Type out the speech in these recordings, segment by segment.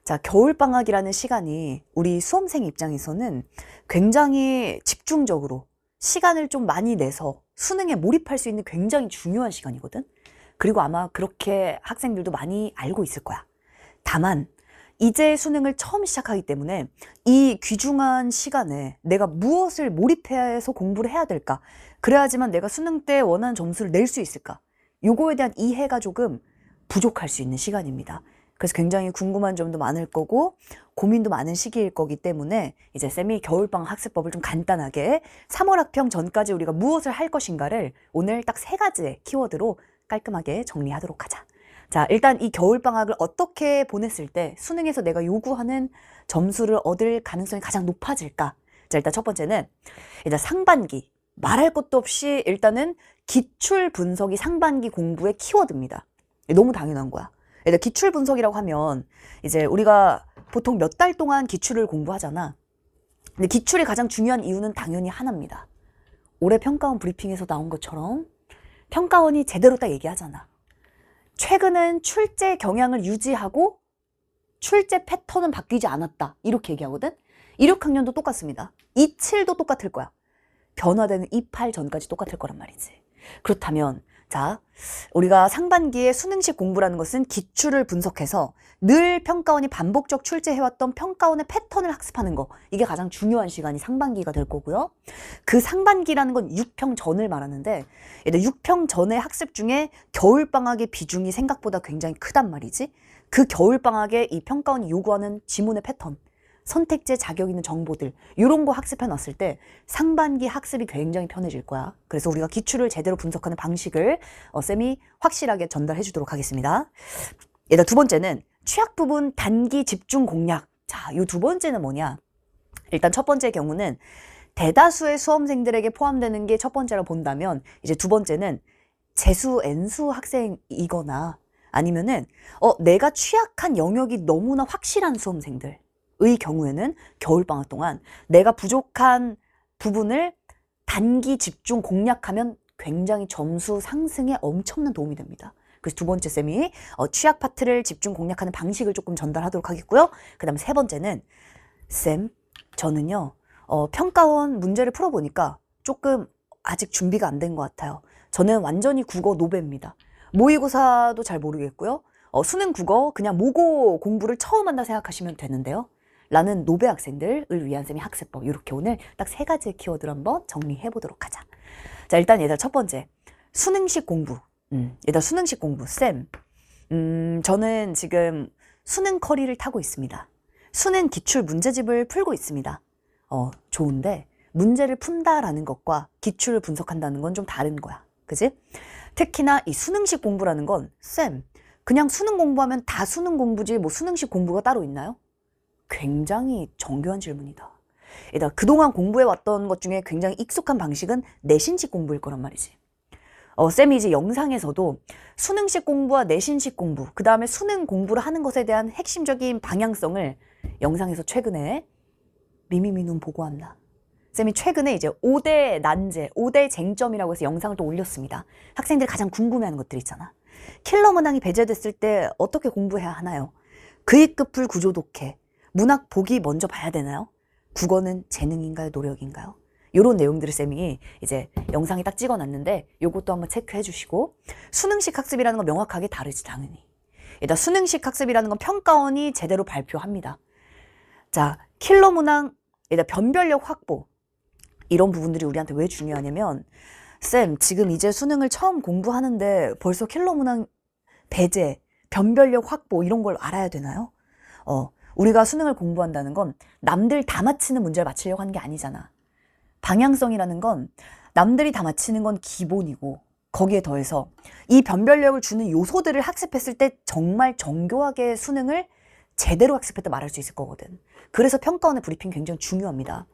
자, 겨울방학이라는 시간이 우리 수험생 입장에서는 굉장히 집중적으로 시간을 좀 많이 내서 수능에 몰입할 수 있는 굉장히 중요한 시간이거든. 그리고 아마 그렇게 학생들도 많이 알고 있을 거야. 다만 이제 수능을 처음 시작하기 때문에 이 귀중한 시간에 내가 무엇을 몰입해서 공부를 해야 될까? 그래야지만 내가 수능 때 원하는 점수를 낼 수 있을까? 요거에 대한 이해가 조금 부족할 수 있는 시간입니다. 그래서 굉장히 궁금한 점도 많을 거고 고민도 많은 시기일 거기 때문에 이제 쌤이 겨울방학 학습법을 좀 간단하게 3월 학평 전까지 우리가 무엇을 할 것인가를 오늘 딱 3가지의 키워드로 깔끔하게 정리하도록 하자. 자, 일단 이 겨울방학을 어떻게 보냈을 때 수능에서 내가 요구하는 점수를 얻을 가능성이 가장 높아질까? 자, 일단 첫 번째는 일단 상반기, 말할 것도 없이 일단은 기출 분석이 상반기 공부의 키워드입니다. 너무 당연한 거야. 일단 기출 분석이라고 하면 이제 우리가 보통 몇 달 동안 기출을 공부하잖아. 근데 기출이 가장 중요한 이유는 당연히 하나입니다. 올해 평가원 브리핑에서 나온 것처럼 평가원이 제대로 딱 얘기하잖아. 최근은 출제 경향을 유지하고 출제 패턴은 바뀌지 않았다. 이렇게 얘기하거든. 이륙학년도 똑같습니다. 27도 똑같을 거야. 변화되는 28 전까지 똑같을 거란 말이지. 그렇다면 자, 우리가 상반기에 수능식 공부라는 것은 기출을 분석해서 늘 평가원이 반복적 출제해왔던 평가원의 패턴을 학습하는 거, 이게 가장 중요한 시간이 상반기가 될 거고요. 그 상반기라는 건 6평 전을 말하는데 6평 전의 학습 중에 겨울방학의 비중이 생각보다 굉장히 크단 말이지. 그 겨울방학에 이 평가원이 요구하는 지문의 패턴, 선택제 자격 있는 정보들, 이런 거 학습해 놨을 때 상반기 학습이 굉장히 편해질 거야. 그래서 우리가 기출을 제대로 분석하는 방식을 쌤이 확실하게 전달해 주도록 하겠습니다. 일단 두 번째는 취약 부분 단기 집중 공략. 자, 이 두 번째는 뭐냐? 일단 첫 번째 경우는 대다수의 수험생들에게 포함되는 게 첫 번째로 본다면, 이제 두 번째는 재수 N수 학생이거나 아니면은 내가 취약한 영역이 너무나 확실한 수험생들 의 경우에는 겨울방학 동안 내가 부족한 부분을 단기 집중 공략하면 굉장히 점수 상승에 엄청난 도움이 됩니다. 그래서 두 번째 쌤이 취약 파트를 집중 공략하는 방식을 조금 전달하도록 하겠고요. 그 다음에 세 번째는 쌤, 저는요 평가원 문제를 풀어보니까 조금 아직 준비가 안 된 것 같아요. 저는 완전히 국어 노배입니다. 모의고사도 잘 모르겠고요. 수능 국어 그냥 모고 공부를 처음 한다 생각하시면 되는데요. 라는 노배 학생들을 위한 쌤이 학습법, 이렇게 오늘 딱 3가지의 키워드를 한번 정리해 보도록 하자. 자, 일단 얘들아 첫 번째 수능식 공부. 일단 수능식 공부. 쌤, 저는 지금 수능 커리를 타고 있습니다. 수능 기출 문제집을 풀고 있습니다. 좋은데 문제를 푼다라는 것과 기출을 분석한다는 건 좀 다른 거야. 그지? 특히나 이 수능식 공부라는 건 쌤, 그냥 수능 공부하면 다 수능 공부지 뭐 수능식 공부가 따로 있나요? 굉장히 정교한 질문이다. 일단 그동안 공부해왔던 것 중에 굉장히 익숙한 방식은 내신식 공부일 거란 말이지. 쌤이 이제 영상에서도 수능식 공부와 내신식 공부, 그 다음에 수능 공부를 하는 것에 대한 핵심적인 방향성을 영상에서 최근에 미미미눈 보고 왔나. 쌤이 최근에 이제 5대 난제, 5대 쟁점이라고 해서 영상을 또 올렸습니다. 학생들이 가장 궁금해하는 것들 있잖아. 킬러 문항이 배제됐을 때 어떻게 공부해야 하나요? 그입급풀 구조 독해, 문학 보기 먼저 봐야 되나요? 국어는 재능인가요? 노력인가요? 이런 내용들을 쌤이 이제 영상에 딱 찍어놨는데 요것도 한번 체크해 주시고, 수능식 학습이라는 건 명확하게 다르지 당연히. 일단 수능식 학습이라는 건 평가원이 제대로 발표합니다. 자, 킬러 문항, 일단 변별력 확보, 이런 부분들이 우리한테 왜 중요하냐면 쌤, 지금 이제 수능을 처음 공부하는데 벌써 킬러 문항 배제, 변별력 확보 이런 걸 알아야 되나요? 우리가 수능을 공부한다는 건 남들 다 맞히는 문제를 맞히려고 하는 게 아니잖아. 방향성이라는 건 남들이 다 맞히는 건 기본이고, 거기에 더해서 이 변별력을 주는 요소들을 학습했을 때 정말 정교하게 수능을 제대로 학습했다 말할 수 있을 거거든. 그래서 평가원의 브리핑 굉장히 중요합니다.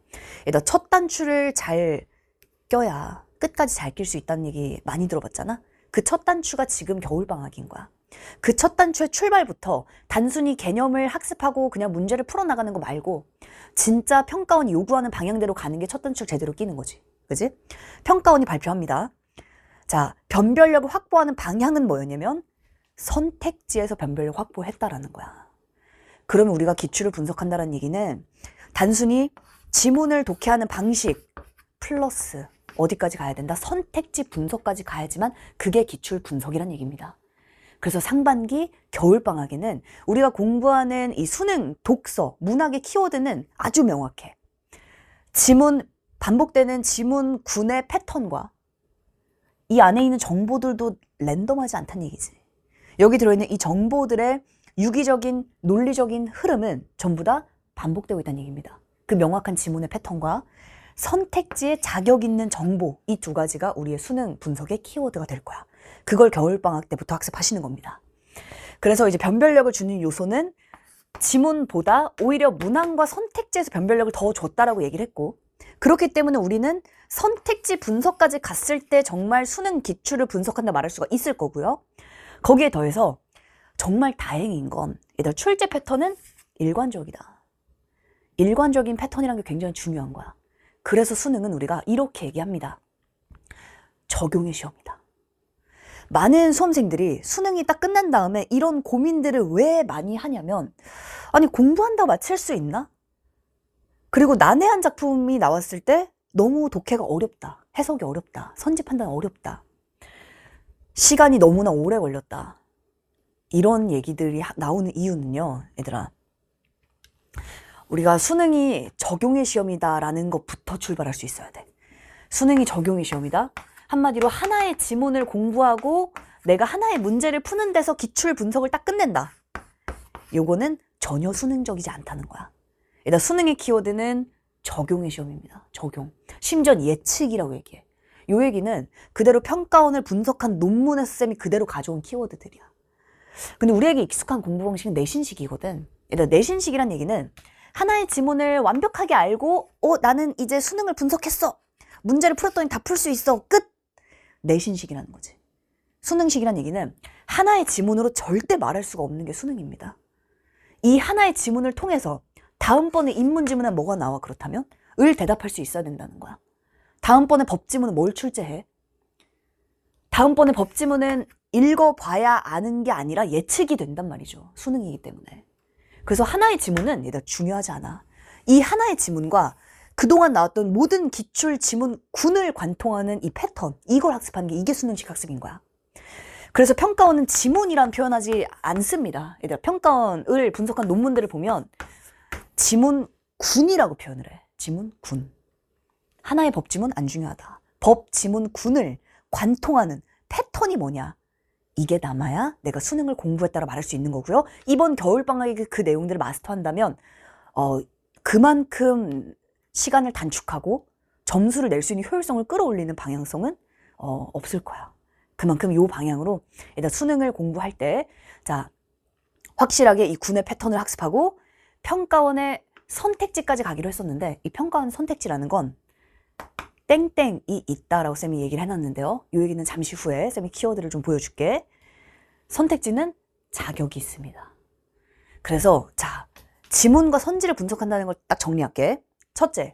일단 첫 단추를 잘 껴야 끝까지 잘 낄 수 있다는 얘기 많이 들어봤잖아. 그 첫 단추가 지금 겨울방학인 거야. 그 첫 단추의 출발부터 단순히 개념을 학습하고 그냥 문제를 풀어나가는 거 말고 진짜 평가원이 요구하는 방향대로 가는 게 첫 단추를 제대로 끼는 거지. 그지? 평가원이 발표합니다. 자, 변별력을 확보하는 방향은 뭐였냐면 선택지에서 변별력 확보했다라는 거야. 그러면 우리가 기출을 분석한다는 얘기는 단순히 지문을 독해하는 방식 플러스 어디까지 가야 된다? 선택지 분석까지 가야지만 그게 기출 분석이란 얘기입니다. 그래서 상반기 겨울방학에는 우리가 공부하는 이 수능, 독서, 문학의 키워드는 아주 명확해. 지문, 반복되는 지문군의 패턴과 이 안에 있는 정보들도 랜덤하지 않다는 얘기지. 여기 들어있는 이 정보들의 유기적인, 논리적인 흐름은 전부 다 반복되고 있다는 얘기입니다. 그 명확한 지문의 패턴과 선택지에 자격 있는 정보, 이 두 가지가 우리의 수능 분석의 키워드가 될 거야. 그걸 겨울방학 때부터 학습하시는 겁니다. 그래서 이제 변별력을 주는 요소는 지문보다 오히려 문항과 선택지에서 변별력을 더 줬다라고 얘기를 했고, 그렇기 때문에 우리는 선택지 분석까지 갔을 때 정말 수능 기출을 분석한다 말할 수가 있을 거고요. 거기에 더해서 정말 다행인 건 얘들 출제 패턴은 일관적이다. 일관적인 패턴이라는 게 굉장히 중요한 거야. 그래서 수능은 우리가 이렇게 얘기합니다. 적용의 시험이다. 많은 수험생들이 수능이 딱 끝난 다음에 이런 고민들을 왜 많이 하냐면, 아니 공부한다고 맞힐 수 있나? 그리고 난해한 작품이 나왔을 때 너무 독해가 어렵다, 해석이 어렵다, 선지 판단 어렵다, 시간이 너무나 오래 걸렸다, 이런 얘기들이 나오는 이유는요, 얘들아, 우리가 수능이 적용의 시험이다라는 것부터 출발할 수 있어야 돼. 수능이 적용의 시험이다? 한마디로 하나의 지문을 공부하고 내가 하나의 문제를 푸는 데서 기출 분석을 딱 끝낸다. 요거는 전혀 수능적이지 않다는 거야. 일단 수능의 키워드는 적용의 시험입니다. 적용. 심지어 예측이라고 얘기해. 요 얘기는 그대로 평가원을 분석한 논문에서 쌤이 그대로 가져온 키워드들이야. 근데 우리에게 익숙한 공부 방식은 내신식이거든. 일단 내신식이란 얘기는 하나의 지문을 완벽하게 알고 나는 이제 수능을 분석했어. 문제를 풀었더니 다 풀 수 있어. 끝! 내신식이라는 거지. 수능식이란 얘기는 하나의 지문으로 절대 말할 수가 없는 게 수능입니다. 이 하나의 지문을 통해서 다음번에 인문지문은 뭐가 나와 그렇다면? 을 대답할 수 있어야 된다는 거야. 다음번에 법지문은 뭘 출제해? 다음번에 법지문은 읽어봐야 아는 게 아니라 예측이 된단 말이죠. 수능이기 때문에. 그래서 하나의 지문은 얘가 중요하지 않아. 이 하나의 지문과 그동안 나왔던 모든 기출 지문군을 관통하는 이 패턴, 이걸 학습하는 게 이게 수능식 학습인 거야. 그래서 평가원은 지문이란 표현하지 않습니다. 얘들아, 평가원을 분석한 논문들을 보면 지문군이라고 표현을 해. 지문군. 하나의 법지문 안 중요하다. 법지문군을 관통하는 패턴이 뭐냐? 이게 남아야 내가 수능을 공부했다라 말할 수 있는 거고요. 이번 겨울방학에 그 내용들을 마스터한다면 그만큼 시간을 단축하고 점수를 낼 수 있는 효율성을 끌어올리는 방향성은 없을 거야. 그만큼 이 방향으로 일단 수능을 공부할 때 자, 확실하게 이 군의 패턴을 학습하고 평가원의 선택지까지 가기로 했었는데, 이 평가원 선택지라는 건 땡땡이 있다라고 쌤이 얘기를 해놨는데요. 이 얘기는 잠시 후에 쌤이 키워드를 좀 보여줄게. 선택지는 자격이 있습니다. 그래서 자, 지문과 선지를 분석한다는 걸 딱 정리할게. 첫째,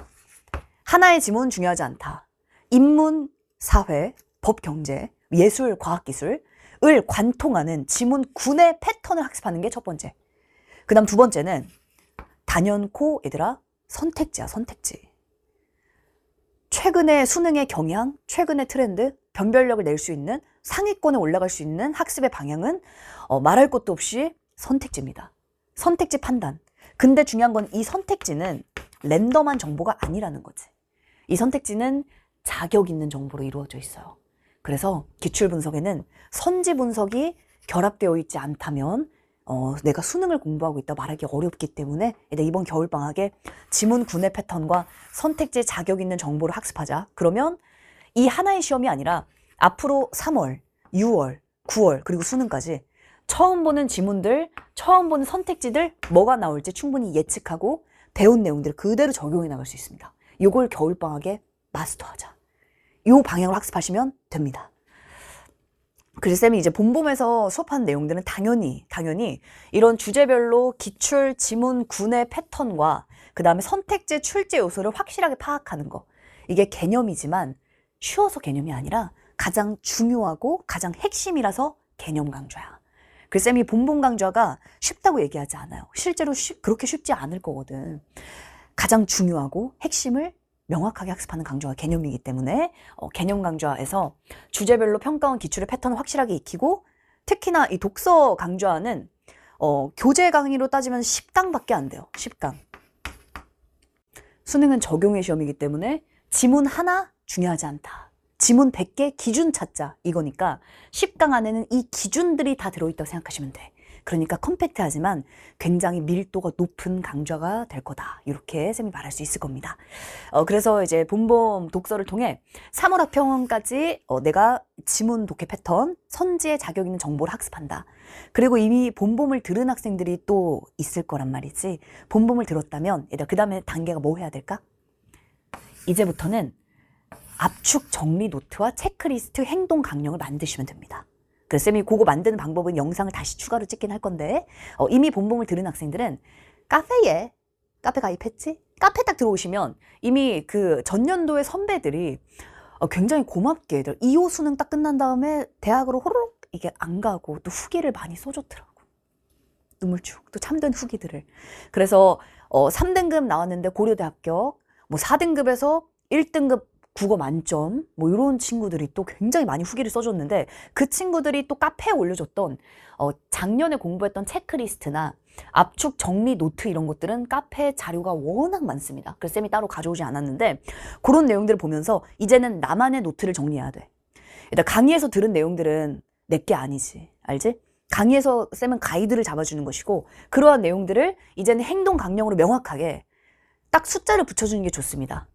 하나의 지문 중요하지 않다. 인문, 사회, 법, 경제, 예술, 과학기술을 관통하는 지문군의 패턴을 학습하는 게 첫 번째. 그 다음 두 번째는 단연코 얘들아 선택지야, 선택지. 최근의 수능의 경향, 최근의 트렌드, 변별력을 낼 수 있는, 상위권에 올라갈 수 있는 학습의 방향은 말할 것도 없이 선택지입니다. 선택지 판단. 근데 중요한 건 이 선택지는 랜덤한 정보가 아니라는 거지. 이 선택지는 자격 있는 정보로 이루어져 있어요. 그래서 기출 분석에는 선지 분석이 결합되어 있지 않다면 내가 수능을 공부하고 있다 말하기 어렵기 때문에 이번 겨울방학에 지문군의 패턴과 선택지 자격 있는 정보를 학습하자. 그러면 이 하나의 시험이 아니라 앞으로 3월, 6월, 9월 그리고 수능까지 처음 보는 지문들, 처음 보는 선택지들 뭐가 나올지 충분히 예측하고 배운 내용들을 그대로 적용해 나갈 수 있습니다. 이걸 겨울방학에 마스터하자. 이 방향으로 학습하시면 됩니다. 그래서 쌤이 이제 본봄에서 수업하는 내용들은 당연히 이런 주제별로 기출 지문군의 패턴과 그 다음에 선택지 출제 요소를 확실하게 파악하는 거, 이게 개념이지만 쉬워서 개념이 아니라 가장 중요하고 가장 핵심이라서 개념 강좌야. 그 쌤이 본본 강좌가 쉽다고 얘기하지 않아요. 실제로 그렇게 쉽지 않을 거거든. 가장 중요하고 핵심을 명확하게 학습하는 강좌가 개념이기 때문에 개념 강좌에서 주제별로 평가원 기출의 패턴을 확실하게 익히고, 특히나 이 독서 강좌는 교재 강의로 따지면 10강밖에 안 돼요. 10강. 수능은 적용의 시험이기 때문에 지문 하나 중요하지 않다. 지문 100개 기준 찾자 이거니까 10강 안에는 이 기준들이 다 들어있다고 생각하시면 돼. 그러니까 컴팩트하지만 굉장히 밀도가 높은 강좌가 될 거다. 이렇게 쌤이 말할 수 있을 겁니다. 그래서 이제 본범 독서를 통해 3월 합평원까지 내가 지문 독해 패턴, 선지에 자격 있는 정보를 학습한다. 그리고 이미 본범을 들은 학생들이 또 있을 거란 말이지. 본범을 들었다면 얘들아 그 다음에 단계가 뭐 해야 될까? 이제부터는 압축 정리 노트와 체크리스트 행동 강령을 만드시면 됩니다. 그래서 쌤이 그거 만드는 방법은 영상을 다시 추가로 찍긴 할 건데, 이미 본범을 들은 학생들은 카페 가입했지? 카페 딱 들어오시면 이미 그 전년도의 선배들이 굉장히 고맙게 2호 수능 딱 끝난 다음에 대학으로 호로록 이게 안 가고 또 후기를 많이 써줬더라고. 눈물쭉 또 참된 후기들을. 그래서 3등급 나왔는데 고려대 합격, 뭐 4등급에서 1등급 국어 만점, 뭐 이런 친구들이 또 굉장히 많이 후기를 써줬는데, 그 친구들이 또 카페에 올려줬던 작년에 공부했던 체크리스트나 압축 정리 노트 이런 것들은 카페 자료가 워낙 많습니다. 그래서 쌤이 따로 가져오지 않았는데, 그런 내용들을 보면서 이제는 나만의 노트를 정리해야 돼. 일단 강의에서 들은 내용들은 내게 아니지, 알지? 강의에서 쌤은 가이드를 잡아주는 것이고, 그러한 내용들을 이제는 행동 강령으로 명확하게 딱 숫자를 붙여주는 게 좋습니다.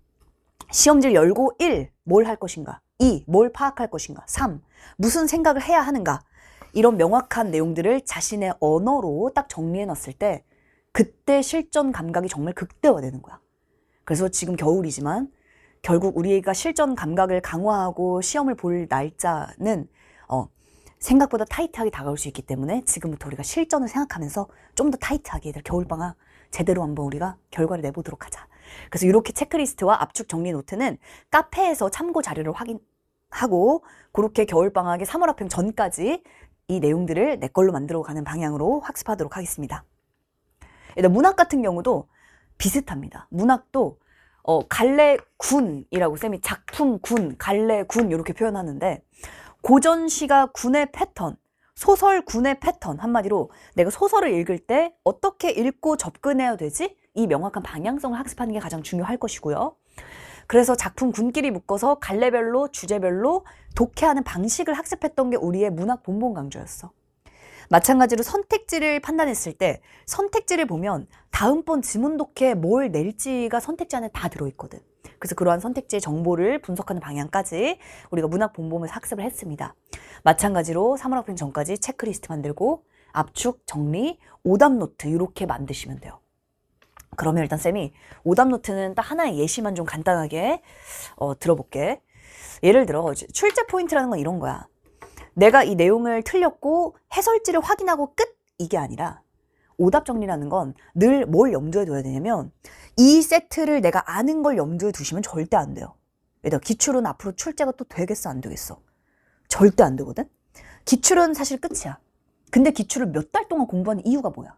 시험지를 열고 1. 뭘 할 것인가, 2. 뭘 파악할 것인가, 3. 무슨 생각을 해야 하는가, 이런 명확한 내용들을 자신의 언어로 딱 정리해 놨을 때 그때 실전 감각이 정말 극대화되는 거야. 그래서 지금 겨울이지만 결국 우리가 실전 감각을 강화하고 시험을 볼 날짜는 생각보다 타이트하게 다가올 수 있기 때문에 지금부터 우리가 실전을 생각하면서 좀 더 타이트하게 얘들 겨울방학 제대로 한번 우리가 결과를 내보도록 하자. 그래서 이렇게 체크리스트와 압축 정리 노트는 카페에서 참고 자료를 확인하고, 그렇게 겨울방학의 3월 합평 전까지 이 내용들을 내 걸로 만들어가는 방향으로 학습하도록 하겠습니다. 일단 문학 같은 경우도 비슷합니다. 문학도 갈래군이라고 쌤이 작품군, 갈래군 이렇게 표현하는데, 고전시가 군의 패턴, 소설 군의 패턴, 한마디로 내가 소설을 읽을 때 어떻게 읽고 접근해야 되지? 이 명확한 방향성을 학습하는 게 가장 중요할 것이고요. 그래서 작품 군끼리 묶어서 갈래별로 주제별로 독해하는 방식을 학습했던 게 우리의 문학 본본 강좌였어. 마찬가지로 선택지를 판단했을 때 선택지를 보면 다음번 지문 독해에 뭘 낼지가 선택지 안에 다 들어있거든. 그래서 그러한 선택지의 정보를 분석하는 방향까지 우리가 문학 본본에서 학습을 했습니다. 마찬가지로 3월 합평 전까지 체크리스트 만들고 압축, 정리, 오답 노트 이렇게 만드시면 돼요. 그러면 일단 쌤이 오답 노트는 딱 하나의 예시만 좀 간단하게 들어볼게. 예를 들어 출제 포인트라는 건 이런 거야. 내가 이 내용을 틀렸고 해설지를 확인하고 끝, 이게 아니라 오답 정리라는 건 늘 뭘 염두에 둬야 되냐면 이 세트를 내가 아는 걸 염두에 두시면 절대 안 돼요. 얘들아, 기출은 앞으로 출제가 또 되겠어 안 되겠어? 절대 안 되거든. 기출은 사실 끝이야. 근데 기출을 몇 달 동안 공부하는 이유가 뭐야?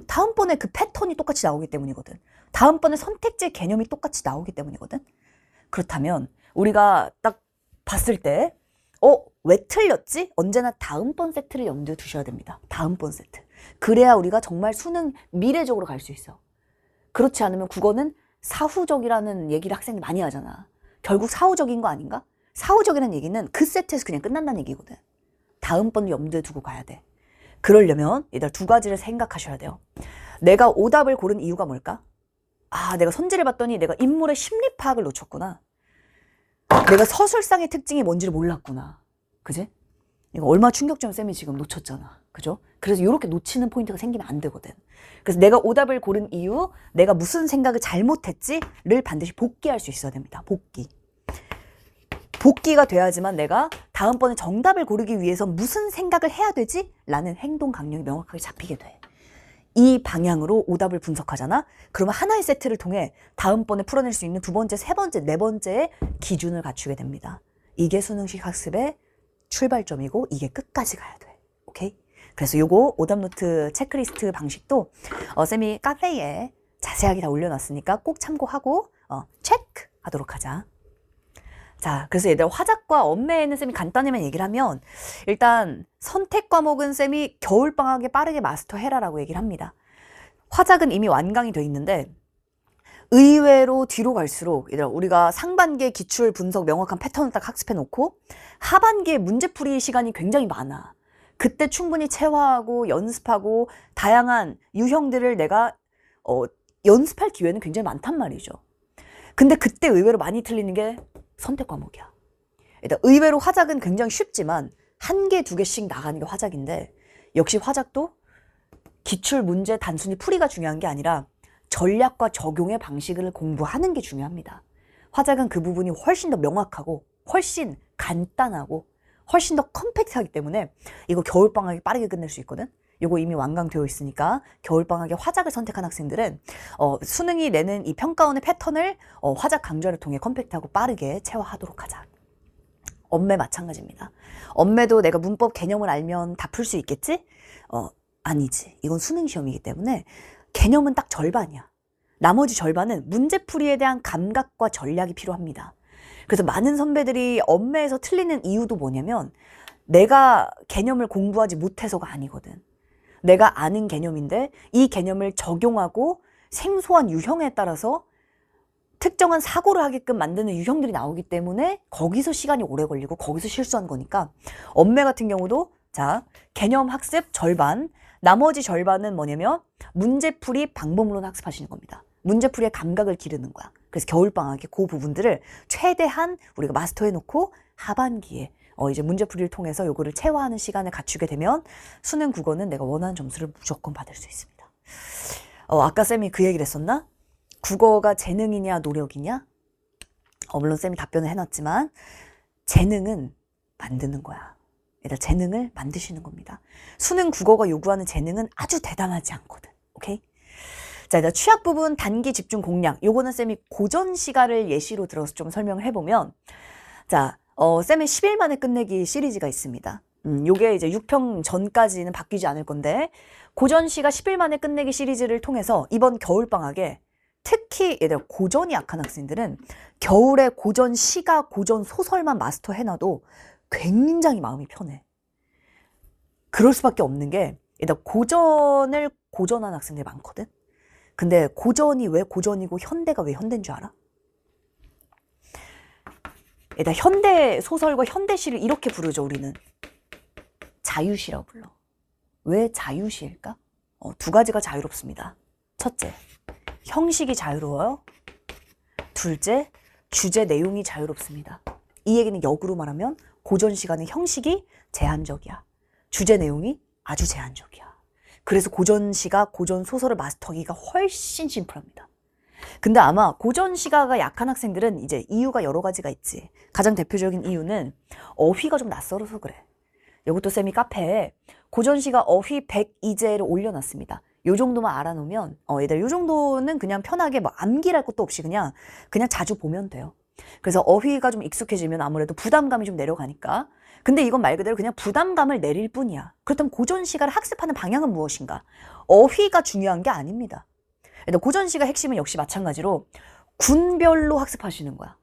다음번에 그 패턴이 똑같이 나오기 때문이거든. 다음번에 선택지의 개념이 똑같이 나오기 때문이거든. 그렇다면 우리가 딱 봤을 때 왜 틀렸지? 언제나 다음번 세트를 염두에 두셔야 됩니다. 다음번 세트. 그래야 우리가 정말 수능 미래적으로 갈 수 있어. 그렇지 않으면 국어는 사후적이라는 얘기를 학생들이 많이 하잖아. 결국 사후적인 거 아닌가? 사후적이라는 얘기는 그 세트에서 그냥 끝난다는 얘기거든. 다음번을 염두에 두고 가야 돼. 그러려면 얘들 두 가지를 생각하셔야 돼요. 내가 오답을 고른 이유가 뭘까? 내가 선지를 봤더니 내가 인물의 심리 파악을 놓쳤구나. 내가 서술상의 특징이 뭔지를 몰랐구나. 그지? 이거 얼마나 충격적인 쌤이 지금 놓쳤잖아. 그죠? 그래서 이렇게 놓치는 포인트가 생기면 안 되거든. 그래서 내가 오답을 고른 이유, 내가 무슨 생각을 잘못했지를 반드시 복기할 수 있어야 됩니다. 복기가 돼야지만 내가 다음번에 정답을 고르기 위해서 무슨 생각을 해야 되지? 라는 행동 강령이 명확하게 잡히게 돼. 이 방향으로 오답을 분석하잖아? 그러면 하나의 세트를 통해 다음번에 풀어낼 수 있는 두 번째, 세 번째, 네 번째의 기준을 갖추게 됩니다. 이게 수능식 학습의 출발점이고 이게 끝까지 가야 돼. 오케이? 그래서 요거 오답노트 체크리스트 방식도 쌤이 카페에 자세하게 다 올려놨으니까 꼭 참고하고 체크 하도록 하자. 자, 그래서 얘들 화작과 엄매에는 쌤이 간단히만 얘기를 하면 일단 선택 과목은 쌤이 겨울방학에 빠르게 마스터해라라고 얘기를 합니다. 화작은 이미 완강이 돼 있는데 의외로 뒤로 갈수록 얘들아 우리가 상반기에 기출 분석 명확한 패턴을 딱 학습해 놓고 하반기에 문제풀이 시간이 굉장히 많아. 그때 충분히 체화하고 연습하고 다양한 유형들을 내가 연습할 기회는 굉장히 많단 말이죠. 근데 그때 의외로 많이 틀리는 게 선택 과목이야. 일단 의외로 화작은 굉장히 쉽지만 한 개, 두 개씩 나가는 게 화작인데 역시 화작도 기출 문제 단순히 풀이가 중요한 게 아니라 전략과 적용의 방식을 공부하는 게 중요합니다. 화작은 그 부분이 훨씬 더 명확하고 훨씬 간단하고 훨씬 더 컴팩트하기 때문에 이거 겨울방학에 빠르게 끝낼 수 있거든. 이거 이미 완강되어 있으니까 겨울방학에 화작을 선택한 학생들은 수능이 내는 이 평가원의 패턴을 화작 강좌를 통해 컴팩트하고 빠르게 체화하도록 하자. 엄매 마찬가지입니다. 엄매도 내가 문법 개념을 알면 다 풀 수 있겠지? 아니지. 이건 수능 시험이기 때문에 개념은 딱 절반이야. 나머지 절반은 문제풀이에 대한 감각과 전략이 필요합니다. 그래서 많은 선배들이 엄매에서 틀리는 이유도 뭐냐면 내가 개념을 공부하지 못해서가 아니거든. 내가 아는 개념인데 이 개념을 적용하고 생소한 유형에 따라서 특정한 사고를 하게끔 만드는 유형들이 나오기 때문에 거기서 시간이 오래 걸리고 거기서 실수한 거니까 엄매 같은 경우도 자 개념 학습 절반, 나머지 절반은 뭐냐면 문제풀이 방법론 학습하시는 겁니다. 문제풀이의 감각을 기르는 거야. 그래서 겨울방학에 그 부분들을 최대한 우리가 마스터해놓고 하반기에 이제 문제풀이를 통해서 요거를 체화하는 시간을 갖추게 되면 수능 국어는 내가 원하는 점수를 무조건 받을 수 있습니다. 아까 쌤이 그 얘기를 했었나? 국어가 재능이냐 노력이냐? 물론 쌤이 답변을 해놨지만 재능은 만드는 거야. 일단 재능을 만드시는 겁니다. 수능 국어가 요구하는 재능은 아주 대단하지 않거든. 오케이? 자, 일단 취약 부분 단기 집중 공략. 요거는 쌤이 고전 시가를 예시로 들어서 좀 설명을 해보면 자, 쌤의 10일 만에 끝내기 시리즈가 있습니다. 요게 이제 6평 전까지는 바뀌지 않을 건데 고전 시가 10일 만에 끝내기 시리즈를 통해서 이번 겨울방학에 특히 얘들 고전이 약한 학생들은 겨울에 고전 시가, 고전 소설만 마스터 해놔도 굉장히 마음이 편해. 그럴 수밖에 없는 게 일단 고전을 고전한 학생들이 많거든. 근데 고전이 왜 고전이고 현대가 왜 현대인 줄 알아? 일단 현대 소설과 현대시를 이렇게 부르죠. 우리는 자유시라고 불러. 왜 자유시일까? 두 가지가 자유롭습니다. 첫째, 형식이 자유로워요. 둘째, 주제 내용이 자유롭습니다. 이 얘기는 역으로 말하면 고전 시간의 형식이 제한적이야. 주제 내용이 아주 제한적이야. 그래서 고전 시가, 고전 소설을 마스터하기가 훨씬 심플합니다. 근데 아마 고전 시가가 약한 학생들은 이제 이유가 여러 가지가 있지. 가장 대표적인 이유는 어휘가 좀 낯설어서 그래. 이것도 쌤이 카페에 고전 시가 어휘 102제를 올려놨습니다. 요 정도만 알아놓으면 얘들 요 정도는 그냥 편하게 뭐 암기할 것도 없이 그냥 자주 보면 돼요. 그래서 어휘가 좀 익숙해지면 아무래도 부담감이 좀 내려가니까. 근데 이건 말 그대로 그냥 부담감을 내릴 뿐이야. 그렇다면 고전 시가를 학습하는 방향은 무엇인가? 어휘가 중요한 게 아닙니다. 일단 고전 시가 핵심은 역시 마찬가지로 군별로 학습하시는 거야.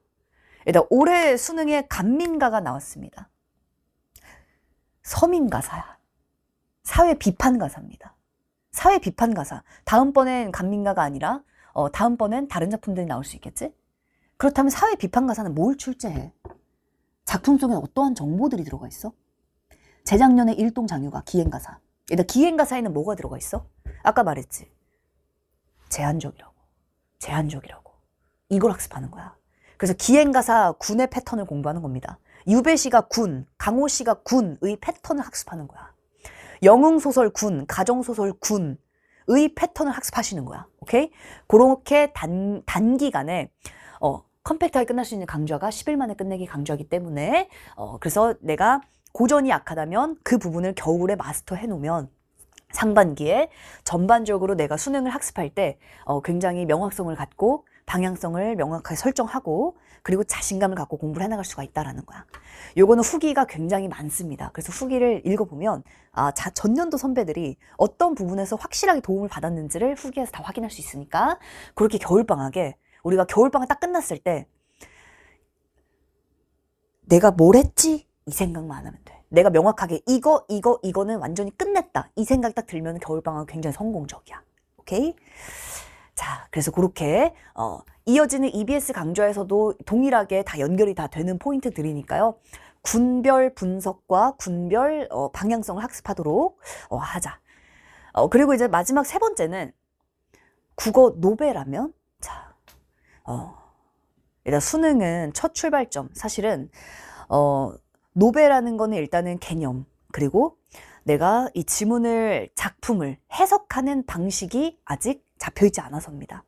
일단 올해 수능에 간민가가 나왔습니다. 서민가사야. 사회 비판 가사입니다. 사회 비판 가사. 다음번엔 간민가가 아니라 다음번엔 다른 작품들이 나올 수 있겠지? 그렇다면 사회 비판 가사는 뭘 출제해? 작품 속에 어떠한 정보들이 들어가 있어? 재작년에 일동장유가 기행가사. 일단 기행가사에는 뭐가 들어가 있어? 아까 말했지. 제한적이라고. 이걸 학습하는 거야. 그래서 기행가사 군의 패턴을 공부하는 겁니다. 유배시가 군, 강호시가 군의 패턴을 학습하는 거야. 영웅소설 군, 가정소설 군의 패턴을 학습하시는 거야. 오케이? 그렇게 단기간에 컴팩트하게 끝날 수 있는 강좌가 10일 만에 끝내기 강좌이기 때문에 그래서 내가 고전이 약하다면 그 부분을 겨울에 마스터해 놓으면 상반기에 전반적으로 내가 수능을 학습할 때 굉장히 명확성을 갖고 방향성을 명확하게 설정하고 그리고 자신감을 갖고 공부를 해나갈 수가 있다라는 거야. 요거는 후기가 굉장히 많습니다. 그래서 후기를 읽어보면 전년도 선배들이 어떤 부분에서 확실하게 도움을 받았는지를 후기에서 다 확인할 수 있으니까 그렇게 겨울방학에 우리가 겨울방학 딱 끝났을 때 내가 뭘 했지? 이 생각만 안 하면 돼. 내가 명확하게 이거는 완전히 끝냈다. 이 생각이 딱 들면 겨울방학 굉장히 성공적이야. 오케이? 자, 그래서 그렇게 이어지는 EBS 강좌에서도 동일하게 다 연결이 다 되는 포인트들이니까요. 군별 분석과 군별 방향성을 학습하도록 하자. 그리고 이제 마지막 세 번째는 국어 노벨하면 자, 일단 수능은 첫 출발점. 사실은 노벨하는 거는 일단은 개념, 그리고 내가 이 지문을 작품을 해석하는 방식이 아직 잡혀있지 않아서입니다.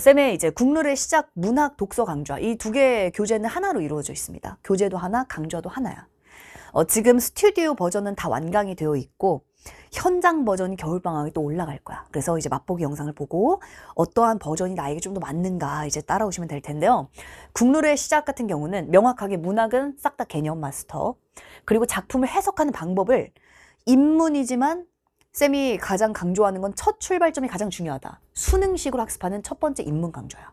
쌤의 이제 국룰의 시작 문학 독서 강좌 이 두 개의 교재는 하나로 이루어져 있습니다. 교재도 하나, 강좌도 하나야. 지금 스튜디오 버전은 다 완강이 되어 있고 현장 버전이 겨울방학에 또 올라갈 거야. 그래서 이제 맛보기 영상을 보고 어떠한 버전이 나에게 좀 더 맞는가 이제 따라오시면 될 텐데요. 국룰의 시작 같은 경우는 명확하게 문학은 싹 다 개념 마스터, 그리고 작품을 해석하는 방법을 인문이지만 쌤이 가장 강조하는 건 첫 출발점이 가장 중요하다. 수능식으로 학습하는 첫 번째 인문 강좌야.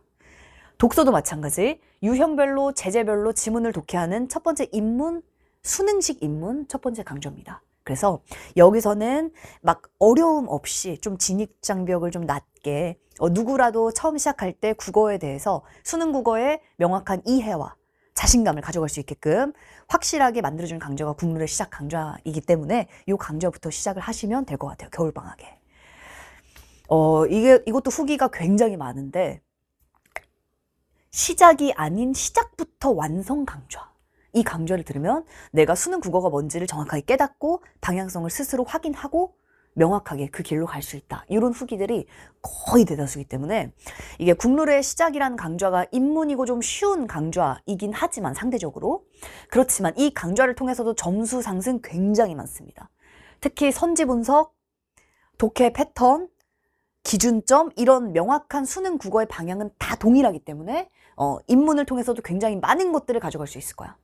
독서도 마찬가지. 유형별로 제재별로 지문을 독해하는 첫 번째 인문, 수능식 인문 첫 번째 강좌입니다. 그래서 여기서는 막 어려움 없이 좀 진입장벽을 좀 낮게 누구라도 처음 시작할 때 국어에 대해서 수능 국어의 명확한 이해와 자신감을 가져갈 수 있게끔 확실하게 만들어주는 강좌가 국룰의 시작 강좌이기 때문에 이 강좌부터 시작을 하시면 될 것 같아요. 겨울방학에. 이것도 후기가 굉장히 많은데 시작이 아닌 시작부터 완성 강좌. 이 강좌를 들으면 내가 수능 국어가 뭔지를 정확하게 깨닫고 방향성을 스스로 확인하고 명확하게 그 길로 갈 수 있다. 이런 후기들이 거의 대다수이기 때문에 이게 국룰의 시작이라는 강좌가 인문이고 좀 쉬운 강좌이긴 하지만 상대적으로 그렇지만 이 강좌를 통해서도 점수 상승 굉장히 많습니다. 특히 선지 분석, 독해 패턴, 기준점 이런 명확한 수능 국어의 방향은 다 동일하기 때문에 인문을 통해서도 굉장히 많은 것들을 가져갈 수 있을 거야.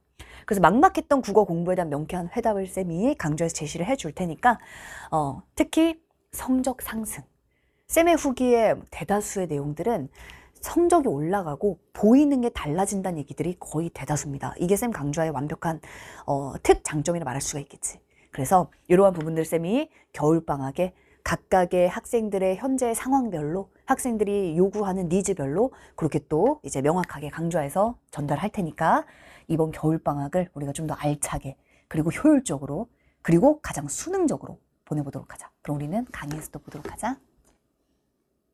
그래서 막막했던 국어 공부에 대한 명쾌한 해답을 쌤이 강좌에서 제시를 해줄 테니까 특히 성적 상승. 쌤의 후기에 대다수의 내용들은 성적이 올라가고 보이는 게 달라진다는 얘기들이 거의 대다수입니다. 이게 쌤 강좌의 완벽한 특장점이라 말할 수가 있겠지. 그래서 이러한 부분들 쌤이 겨울방학에 각각의 학생들의 현재 상황별로 학생들이 요구하는 니즈별로 그렇게 또 이제 명확하게 강좌에서 전달할 테니까 이번 겨울방학을 우리가 좀 더 알차게 그리고 효율적으로 그리고 가장 수능적으로 보내보도록 하자. 그럼 우리는 강의에서 또 보도록 하자.